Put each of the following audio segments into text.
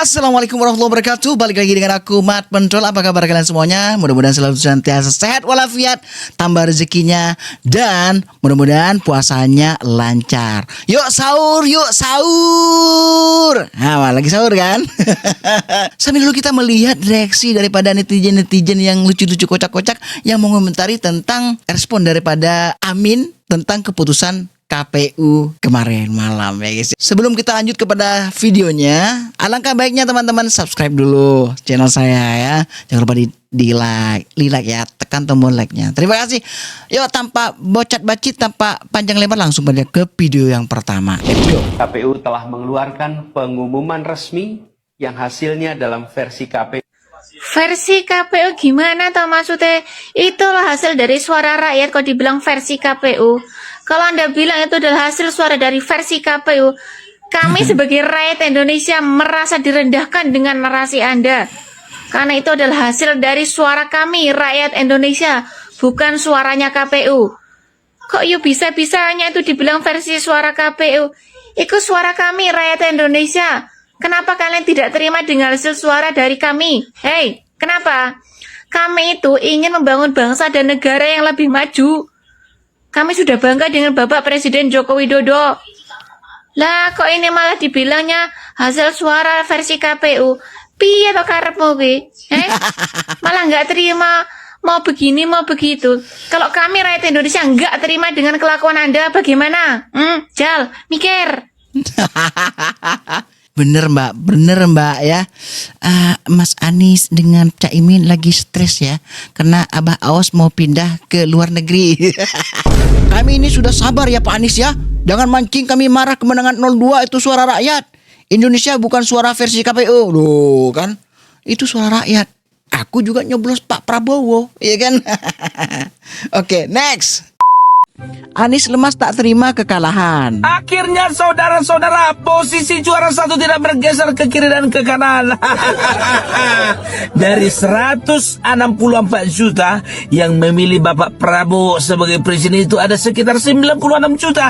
Assalamualaikum warahmatullahi wabarakatuh. Balik lagi dengan aku Mat Pentrol. Apa kabar kalian semuanya? Mudah-mudahan selalu senantiasa sehat walafiat, tambah rezekinya, dan mudah-mudahan puasanya lancar. Yuk sahur, yuk sahur. Nah, lagi sahur kan? Sambil dulu kita melihat reaksi daripada netizen-netizen yang lucu-lucu kocak-kocak yang mengomentari tentang respon daripada Amin tentang keputusan KPU kemarin malam ya guys. Sebelum kita lanjut kepada videonya, alangkah baiknya teman-teman subscribe dulu channel saya ya. Jangan lupa di like ya, tekan tombol like-nya. Terima kasih. Yuk tanpa bocot bacit, tanpa panjang lebar, langsung pada ke video yang pertama. KPU telah mengeluarkan pengumuman resmi yang hasilnya dalam versi KPU. Versi KPU gimana toh maksudnya? Itulah hasil dari suara rakyat kok dibilang versi KPU. Kalau Anda bilang itu adalah hasil suara dari versi KPU, kami sebagai rakyat Indonesia merasa direndahkan dengan narasi Anda. Karena itu adalah hasil dari suara kami rakyat Indonesia, bukan suaranya KPU. Kok yuk bisa-bisanya itu dibilang versi suara KPU? Itu suara kami rakyat Indonesia. Kenapa kalian tidak terima dengan hasil suara dari kami? Hei, kenapa? Kami itu ingin membangun bangsa dan negara yang lebih maju. Kami sudah bangga dengan Bapak Presiden Joko Widodo. Lah, kok ini malah dibilangnya hasil suara versi KPU? Piye to karepmu ki? Malah nggak terima, mau begini, mau begitu. Kalau kami rakyat Indonesia nggak terima dengan kelakuan Anda, bagaimana? Jal, mikir. Bener mbak ya. Mas Anies dengan Cak Imin lagi stres ya, karena Abah Aos mau pindah ke luar negeri. Kami ini sudah sabar ya Pak Anies ya. Jangan mancing kami marah. Kemenangan 02 itu suara rakyat. Indonesia bukan suara versi KPU. Loh kan, itu suara rakyat. Aku juga nyoblos Pak Prabowo, iya kan? Oke, next. Anies lemas tak terima kekalahan. Akhirnya saudara-saudara, posisi juara satu tidak bergeser ke kiri dan ke kanan. Dari 164 juta yang memilih Bapak Prabowo sebagai presiden itu ada sekitar 96 juta.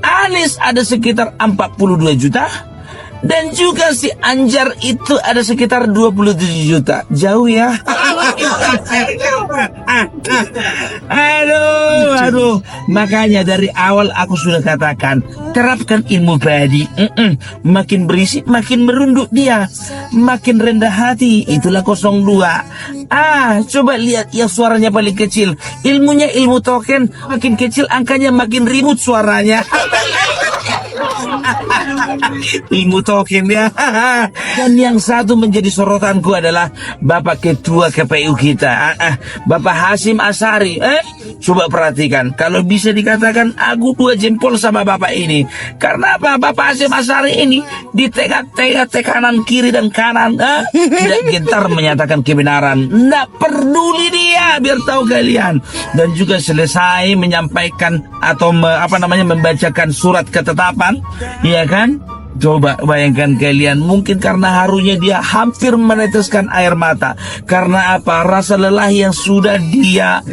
Anies ada sekitar 42 juta. Dan juga si Anjar itu ada sekitar 27 juta. Jauh ya. Aduh. Makanya dari awal aku sudah katakan, terapkan ilmu badi. Makin berisik, makin merunduk dia. Makin rendah hati, itulah 02. Coba lihat yang suaranya paling kecil. Ilmunya ilmu token, makin kecil angkanya makin ribut suaranya. Ilmu token ya. Dan yang satu menjadi sorotanku adalah Bapak Ketua KPU kita, Bapak Hasyim Asyari. Coba perhatikan, kalau bisa dikatakan aku 2 jempol sama Bapak ini. Karena apa? Bapak Hasyim Asyari ini di tengah-tengah kanan kiri dan kanan tidak gentar menyatakan kebenaran. Nggak peduli dia, biar tahu kalian. Dan juga selesai menyampaikan atau membacakan surat ketetapan, iya kan? Coba bayangkan kalian, mungkin karena harunya dia hampir meneteskan air mata. Karena apa? Rasa lelah yang sudah dia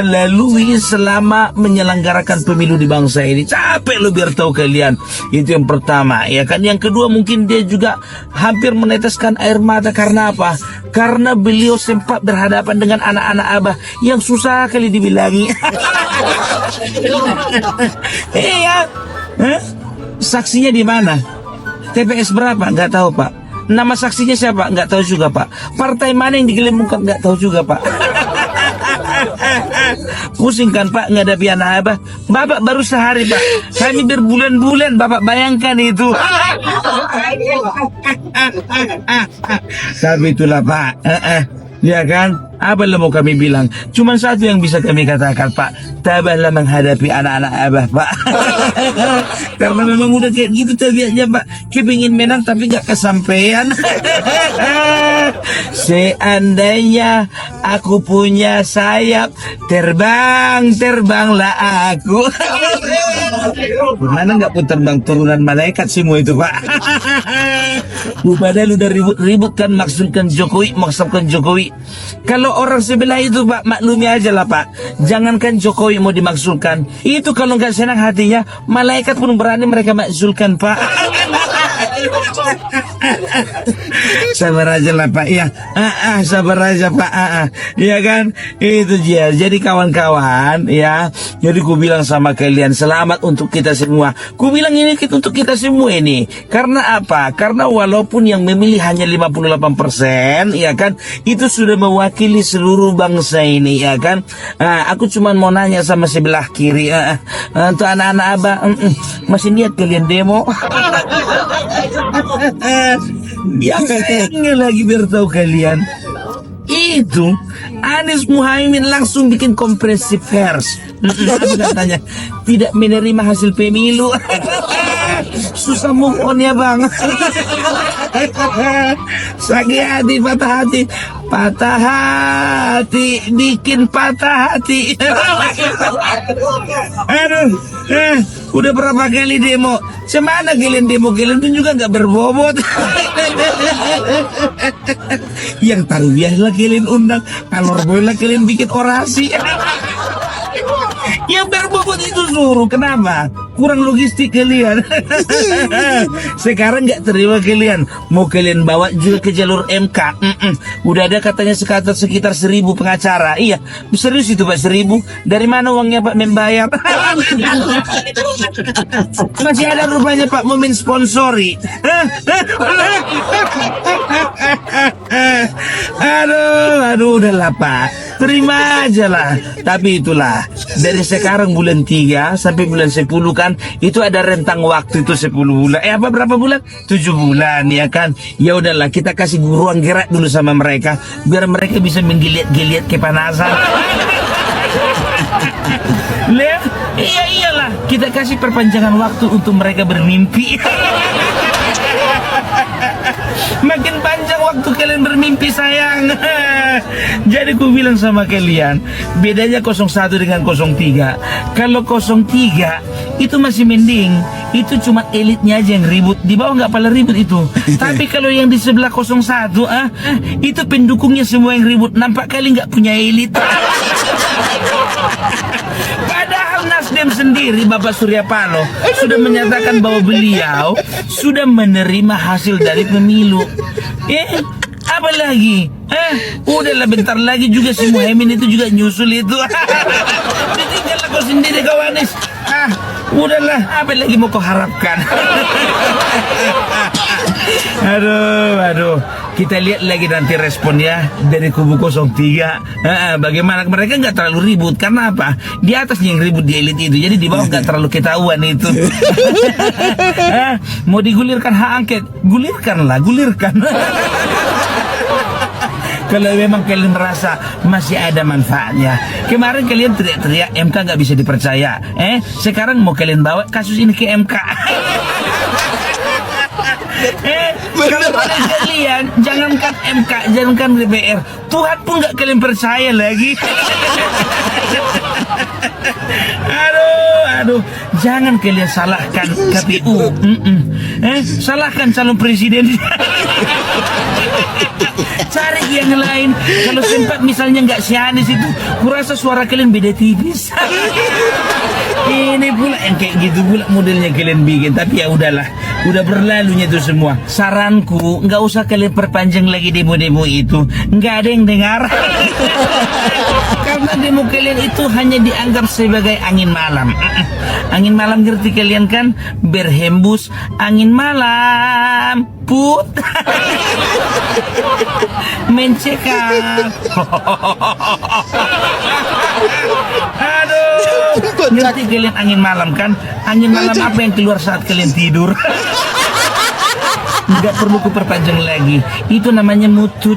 lalui selama menyelenggarakan pemilu di bangsa ini. Capek lo, biar tahu kalian. Itu yang pertama, ya kan? Yang kedua, mungkin dia juga hampir meneteskan air mata. Karena apa? Karena beliau sempat berhadapan dengan anak-anak Abah yang susah kali dibilangi. Iya. Saksinya di mana? TPS berapa? Nggak tahu Pak. Nama saksinya siapa? Nggak tahu juga Pak. Partai mana yang digelembungkan? Nggak tahu juga Pak. Pusing kan Pak ngadapi anak Abah. Bapak baru sehari Pak, kami berbulan-bulan. Bapak bayangkan itu. Tapi itulah Pak, ya kan? Apa yang mau kami bilang? Cuma satu yang bisa kami katakan Pak, tabahlah menghadapi anak-anak Abah Pak. Karena memang udah kayak gitu tabiatnya Pak, kepingin menang tapi gak kesampaian. Seandainya aku punya sayap, terbanglah aku. Mana nggak pun terbang, turunan malaikat semua itu Pak. Padahal udah ribut-ribut kan, maksudkan Jokowi. Kalau orang sebelah itu Pak, maklumi aja lah Pak. Jangankan Jokowi mau dimaksudkan, itu kalau nggak senang hatinya, malaikat pun berani mereka maksudkan Pak. Sabar aja lah Pak ya. Sabar aja Pak. Ya kan, itu dia. Jadi kawan-kawan ya, jadi ku bilang sama kalian, selamat untuk kita semua. Ku bilang ini untuk kita semua ini. Karena apa? Karena walaupun yang memilih hanya 58%, ya kan, itu sudah mewakili seluruh bangsa ini, ya kan. Aku cuma mau nanya sama sebelah kiri, untuk anak-anak abah, masih niat kalian demo? Yang lagi bertahu kalian, itu Anies Muhaimin langsung bikin konferensi pers. Apa katanya? Tidak menerima hasil pemilu. Susah move on ya bang. Sakit hati, patah hati, bikin patah hati. Aduh, udah berapa kali demo? Semana kalian demo, kalian tuh juga nggak berbobot. Yang tarwiyah lah kalian undang, kalor boy lah kalian bikin orasi. Yang berbobot itu suruh, kenapa? Kurang logistik kalian. Sekarang nggak terima kalian, mau kalian bawa juga ke jalur MK. Udah ada katanya sekitar 1.000 pengacara. Iya, serius itu Pak, 1.000. Dari mana uangnya Pak membayar? Masih ada rupanya Pak mau mensponsori. Aduh, udahlah Pak, terima aja lah. Tapi itulah, dari sekarang bulan 3 sampai bulan 10 kan, itu ada rentang waktu itu 10 bulan. Berapa bulan? 7 bulan ya kan. Ya udahlah, kita kasih ruang gerak dulu sama mereka, biar mereka bisa menggeliat-geliat kepanasan. Lihat, iyalah, kita kasih perpanjangan waktu untuk mereka bermimpi. Makin panjang waktu kalian bermimpi sayang. Jadi ku bilang sama kalian, bedanya 01 dengan 03. Kalau 03 itu masih mending, itu cuma elitnya aja yang ribut, di bawah nggak pada ribut itu. Tapi kalau yang di sebelah 01, itu pendukungnya semua yang ribut. Nampak kali nggak punya elit. Padahal Nasdem sendiri, Bapak Surya Paloh, sudah menyatakan bahwa beliau sudah menerima hasil dari pemilu. Apa lagi? Udahlah, bentar lagi juga si Muhaimin itu juga nyusul itu. Ditinggal kau sendiri kau Anies. Udahlah, apa lagi mau kau harapkan? Aduh. Kita lihat lagi nanti responnya dari kubu 03. Bagaimana, mereka nggak terlalu ribut. Karena apa? Di atasnya yang ribut di elit itu. Jadi di bawah nggak terlalu ketahuan itu. Mau digulirkan hak angket, gulirkan. Kalau memang kalian merasa masih ada manfaatnya. Kemarin kalian teriak-teriak MK nggak bisa dipercaya. Sekarang mau kalian bawa kasus ini ke MK. Kalau kalian jangankan MK, jangankan DPR, Tuhan pun nggak kalian percaya lagi. Aduh, jangan kalian salahkan KPU. Salahkan calon presiden. Cari yang lain. Kalau sempat misalnya nggak si Anies itu, kurasa suara kalian beda tipis. Ini pula yang kayak gitu pula modelnya kalian bikin. Tapi ya udahlah, udah berlalunya itu semua. Saranku, nggak usah kalian perpanjang lagi demo-demo itu. Nggak ada yang dengar. Karena demo kalian itu hanya dianggap sebagai angin malam. Angin malam ngerti kalian kan? Berhembus angin malam, put. Mencekam. Aduh, ngerti kalian angin malam kan? Angin malam apa yang keluar saat kalian tidur? Nggak perlu kuperpanjang lagi. Itu namanya mutut.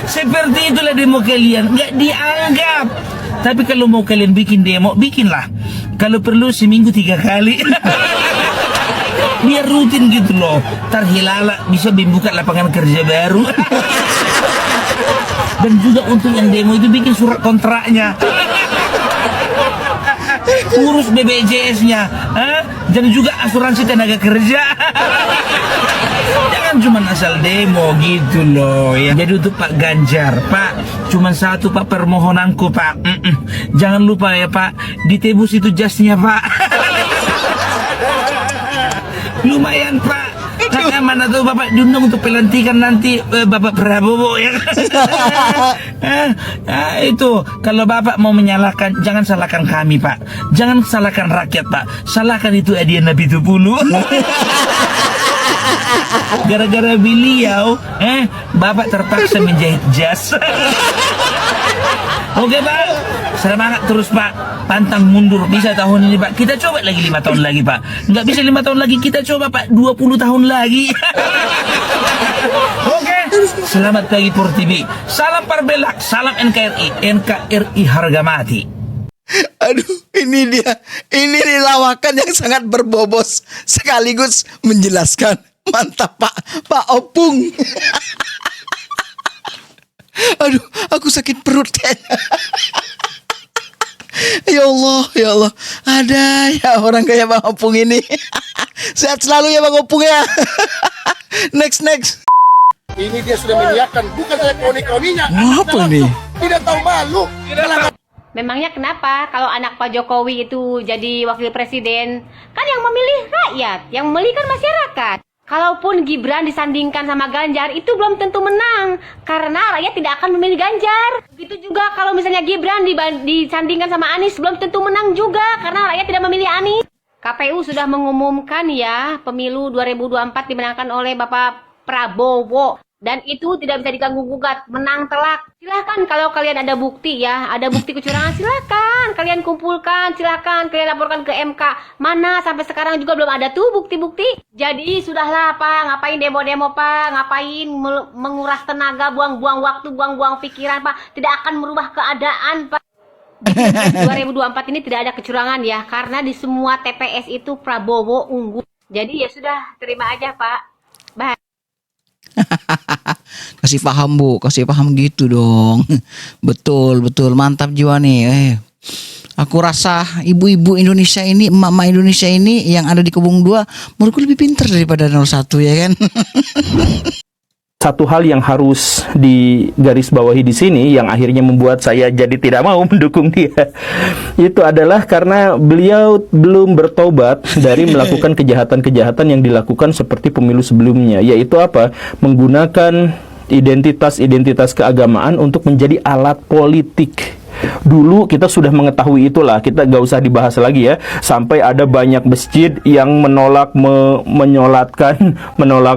Seperti itulah demo kalian, nggak dianggap. Tapi kalau mau kalian bikin demo, bikinlah. Kalau perlu seminggu 3 kali. Biar rutin gitu loh. Terhilala bisa membuka lapangan kerja baru. Dan juga untuk yang demo itu bikin surat kontraknya. Urus BPJS-nya, dan juga asuransi tenaga kerja. Jangan cuma asal demo gitu loh ya. Jadi untuk Pak Ganjar, Pak, cuma satu Pak permohonanku Pak. Jangan lupa ya Pak, ditebus itu jasnya Pak. Lumayan Pak. Kakak mana tuh Bapak diundang untuk pelantikan nanti Bapak Prabowo ya. Itu kalau Bapak mau menyalahkan, jangan salahkan kami Pak. Jangan salahkan rakyat Pak. Salahkan itu Adian Nabi Tupulu. Gara-gara beliau, Bapak terpaksa menjahit jas. Oke Pak, semangat terus Pak. Pantang mundur, bisa tahun ini Pak. Kita coba lagi 5 tahun lagi Pak. Nggak bisa 5 tahun lagi, kita coba Pak 20 tahun lagi. Oke, selamat pagi Pur TV. Salam Parbelak, salam NKRI. NKRI harga mati. Aduh, ini dia lawakan yang sangat berbobos sekaligus menjelaskan. Mantap Pak Opung. Aduh, aku sakit perut kayaknya. Ya Allah, ada ya orang kayak Bang Opung ini. Sehat selalu ya Bang Opung ya. Next. Ini dia sudah menyiapkan, bukan saya koni-koninya. Apa nih? Tidak tahu malu. Memangnya kenapa kalau anak Pak Jokowi itu jadi wakil presiden? Kan yang memilih rakyat, yang memilih kan masyarakat. Kalaupun Gibran disandingkan sama Ganjar, itu belum tentu menang. Karena rakyat tidak akan memilih Ganjar. Begitu juga kalau misalnya Gibran disandingkan sama Anies, belum tentu menang juga. Karena rakyat tidak memilih Anies. KPU sudah mengumumkan ya, pemilu 2024 dimenangkan oleh Bapak Prabowo. Dan itu tidak bisa diganggu-gugat, menang telak. Silahkan kalau kalian ada bukti ya, ada bukti kecurangan, silahkan kalian kumpulkan, silahkan kalian laporkan ke MK. Mana sampai sekarang juga belum ada tuh bukti-bukti. Jadi sudahlah Pak, ngapain demo-demo Pak, ngapain menguras tenaga, buang-buang waktu, buang-buang pikiran Pak. Tidak akan merubah keadaan Pak. 2024 ini tidak ada kecurangan ya, karena di semua TPS itu Prabowo unggul. Jadi ya sudah, terima aja Pak. Bye. Kasih paham Bu, kasih paham gitu dong. Betul, mantap jiwa nih. Aku rasa ibu-ibu Indonesia ini, emak-emak Indonesia ini yang ada di Kebun 2 menurutku lebih pintar daripada 01 ya kan. Satu hal yang harus digarisbawahi di sini yang akhirnya membuat saya jadi tidak mau mendukung dia, itu adalah karena beliau belum bertobat dari melakukan kejahatan-kejahatan yang dilakukan seperti pemilu sebelumnya, yaitu apa? Menggunakan identitas keagamaan untuk menjadi alat politik. Dulu kita sudah mengetahui itulah, kita gak usah dibahas lagi ya. Sampai ada banyak masjid yang menolak menolak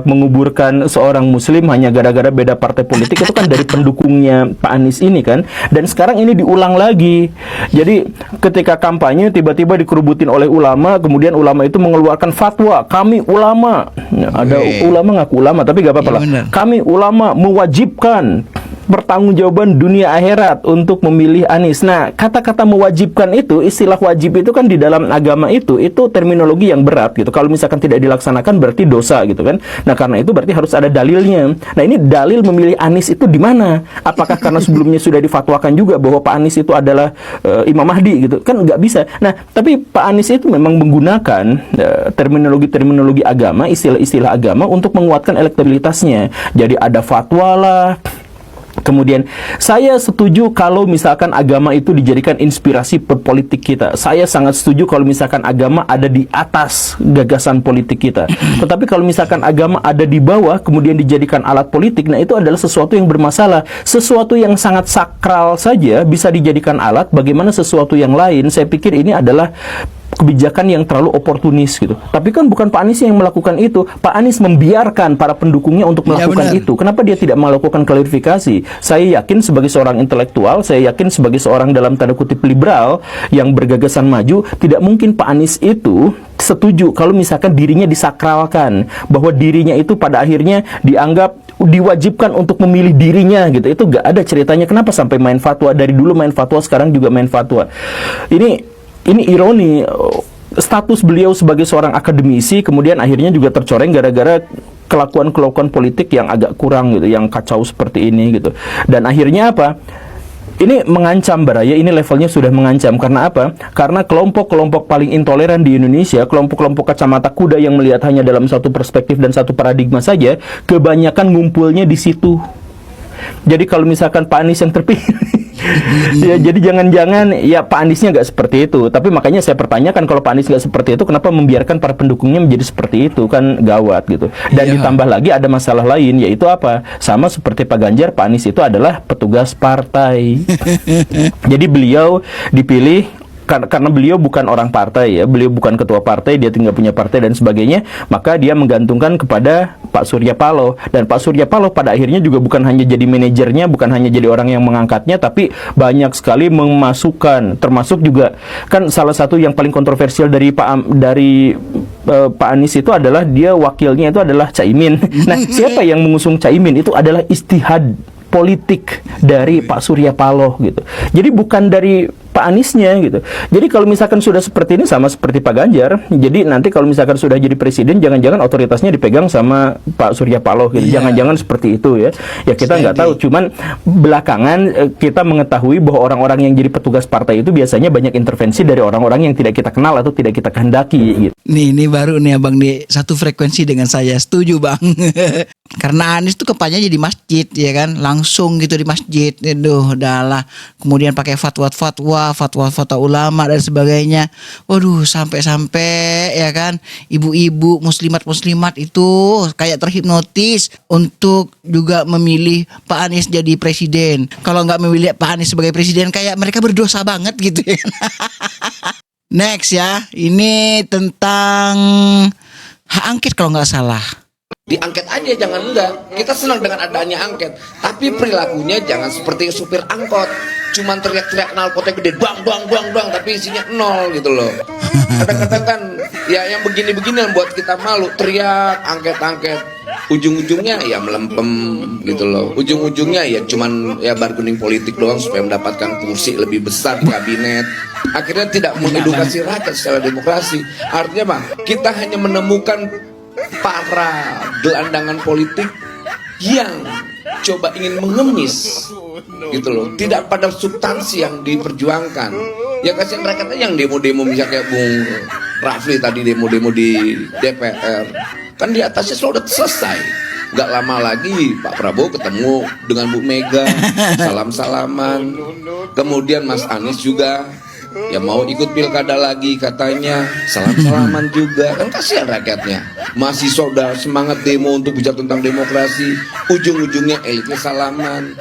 menguburkan seorang muslim hanya gara-gara beda partai politik. Itu kan dari pendukungnya Pak Anies ini kan. Dan sekarang ini diulang lagi. Jadi ketika kampanye tiba-tiba dikerubutin oleh ulama, kemudian ulama itu mengeluarkan fatwa, kami ulama, ada ulama ngaku ulama tapi gak apa-apa lah, kami ulama mewajibkan pertanggungjawaban dunia akhirat untuk memilih Anies. Nah, kata-kata mewajibkan itu, istilah wajib itu kan di dalam agama itu terminologi yang berat gitu. Kalau misalkan tidak dilaksanakan berarti dosa gitu kan. Nah, karena itu berarti harus ada dalilnya. Nah, ini dalil memilih Anies itu di mana? Apakah karena sebelumnya sudah difatwakan juga bahwa Pak Anies itu adalah Imam Mahdi gitu? Kan nggak bisa. Nah, tapi Pak Anies itu memang menggunakan terminologi agama, istilah-istilah agama untuk menguatkan elektabilitasnya. Jadi ada fatwa lah. Kemudian saya setuju kalau misalkan agama itu dijadikan inspirasi politik kita. Saya sangat setuju kalau misalkan agama ada di atas gagasan politik kita. Tetapi kalau misalkan agama ada di bawah kemudian dijadikan alat politik, nah itu adalah sesuatu yang bermasalah. Sesuatu yang sangat sakral saja bisa dijadikan alat, bagaimana sesuatu yang lain? Saya pikir ini adalah kebijakan yang terlalu oportunis gitu. Tapi kan bukan Pak Anies yang melakukan itu. Pak Anies membiarkan para pendukungnya untuk melakukan itu. Kenapa dia tidak melakukan klarifikasi? Saya yakin sebagai seorang intelektual, saya yakin sebagai seorang dalam tanda kutip liberal yang bergagasan maju, tidak mungkin Pak Anies itu setuju kalau misalkan dirinya disakralkan, bahwa dirinya itu pada akhirnya dianggap diwajibkan untuk memilih dirinya gitu. Itu gak ada ceritanya. Kenapa sampai main fatwa? Dari dulu main fatwa, sekarang juga main fatwa. Ini ironi, status beliau sebagai seorang akademisi kemudian akhirnya juga tercoreng gara-gara kelakuan politik yang agak kurang gitu, yang kacau seperti ini gitu. Dan akhirnya apa? Ini mengancam Baraya, ini levelnya sudah mengancam. Karena apa? Karena kelompok-kelompok paling intoleran di Indonesia, kelompok-kelompok kacamata kuda yang melihat hanya dalam satu perspektif dan satu paradigma saja, kebanyakan ngumpulnya di situ. Jadi kalau misalkan Pak Anies yang terpilih Ya, jadi jangan-jangan ya Pak Aniesnya nggak seperti itu. Tapi makanya saya pertanyakan, kalau Pak Anies nggak seperti itu, kenapa membiarkan para pendukungnya menjadi seperti itu? Kan gawat gitu. Dan ditambah lagi ada masalah lain, yaitu apa? Sama seperti Pak Ganjar, Pak Anies itu adalah petugas partai. Jadi beliau dipilih karena beliau bukan orang partai ya, beliau bukan ketua partai, dia tidak punya partai dan sebagainya, maka dia menggantungkan kepada Pak Surya Paloh. Dan Pak Surya Paloh pada akhirnya juga bukan hanya jadi manajernya, bukan hanya jadi orang yang mengangkatnya, tapi banyak sekali memasukkan, termasuk juga kan salah satu yang paling kontroversial dari Pak Anies itu adalah dia wakilnya itu adalah Caimin. Nah, siapa yang mengusung Caimin itu adalah istihad politik dari Pak Surya Paloh gitu. Jadi bukan dari Pak Aniesnya gitu. Jadi kalau misalkan sudah seperti ini, sama seperti Pak Ganjar, jadi nanti kalau misalkan sudah jadi presiden, jangan-jangan otoritasnya dipegang sama Pak Surya Paloh gitu. Jangan-jangan seperti itu ya. Ya kita nggak tahu. Cuman belakangan kita mengetahui bahwa orang-orang yang jadi petugas partai itu biasanya banyak intervensi dari orang-orang yang tidak kita kenal atau tidak kita kehendaki gitu. Nih, ini baru nih Abang nih, satu frekuensi dengan saya. Setuju Bang. Karena Anies tuh kepanya jadi masjid ya kan, langsung gitu di masjid. Aduh, udahlah. Kemudian pakai fatwa ulama dan sebagainya. Waduh, sampai-sampai ya kan ibu-ibu muslimat itu kayak terhipnotis untuk juga memilih Pak Anies jadi presiden. Kalau nggak memilih Pak Anies sebagai presiden, kayak mereka berdosa banget gitu ya. Next ya, ini tentang hak angket kalau nggak salah. Diangket aja, jangan enggak. Kita senang dengan adanya angket, tapi perilakunya jangan seperti supir angkot, cuman teriak-teriak knalpotnya gede, bang, tapi isinya nol gitu loh. Kadang-kadang kan ya yang begini-begini yang buat kita malu, teriak angket-angket, ujung-ujungnya ya melempem gitu loh. Ujung-ujungnya ya cuman ya bargaining politik doang supaya mendapatkan kursi lebih besar di kabinet. Akhirnya tidak mengedukasi rakyat secara demokrasi. Artinya apa? Kita hanya menemukan para gelandangan politik yang coba ingin mengemis gitu loh, tidak pada substansi yang diperjuangkan. Ya kasihan rakyatnya yang demo-demo, misalnya kayak Bung Rafli tadi demo-demo di DPR, kan di atasnya sudah selesai. Gak lama lagi Pak Prabowo ketemu dengan Bu Mega, salam-salaman. Kemudian Mas Anies juga ya mau ikut pilkada lagi katanya, salam-salaman juga. Kan kasihan rakyatnya, mahasiswa udah semangat demo untuk bicara tentang demokrasi, ujung-ujungnya elitnya salaman.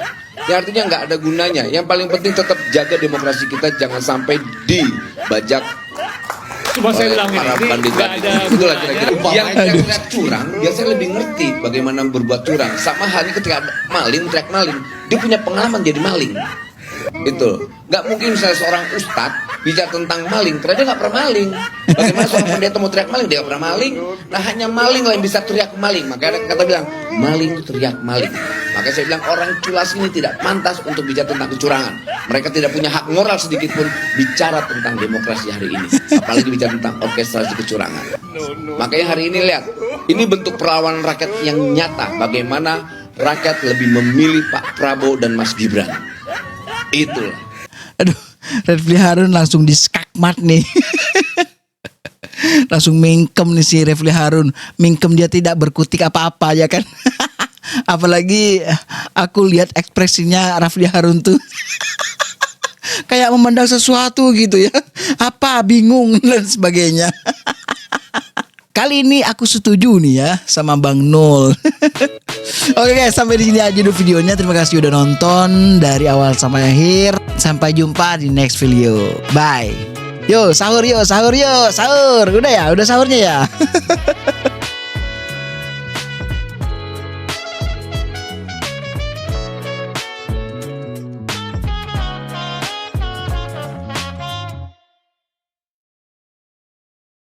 Ya artinya nggak ada gunanya. Yang paling penting tetap jaga demokrasi kita, jangan sampai dibajak oleh para bandit. Itulah kira-kira. Yang teriak curang biasanya lebih ngerti bagaimana berbuat curang. Sama halnya ketika maling teriak maling, dia punya pengalaman jadi maling. Itu nggak mungkin misalnya seorang ustadz bicara tentang maling karena dia nggak pernah maling. Bagaimana seorang pendeta mau teriak maling, dia nggak pernah maling. Nah hanya maling lah yang bisa teriak maling. Makanya kata bilang maling teriak maling. Makanya saya bilang orang culas ini tidak pantas untuk bicara tentang kecurangan. Mereka tidak punya hak moral sedikit pun bicara tentang demokrasi hari ini, apalagi bicara tentang orkestrasi kecurangan. Makanya hari ini lihat, ini bentuk perlawanan rakyat yang nyata. Bagaimana rakyat lebih memilih Pak Prabowo dan Mas Gibran. Itulah. Aduh, Refli Harun langsung diskakmat nih. Langsung mingkem nih si Refli Harun. Mingkem, dia tidak berkutik apa-apa ya kan. Apalagi aku lihat ekspresinya Refli Harun tuh kayak memandang sesuatu gitu ya. Apa, bingung dan sebagainya. Kali ini aku setuju nih ya sama Bang Nul. Oke guys, sampai di sini aja dulu videonya. Terima kasih udah nonton dari awal sampai akhir. Sampai jumpa di next video. Bye. Yo sahur yo, sahur yo, sahur. Udah ya, udah sahurnya ya.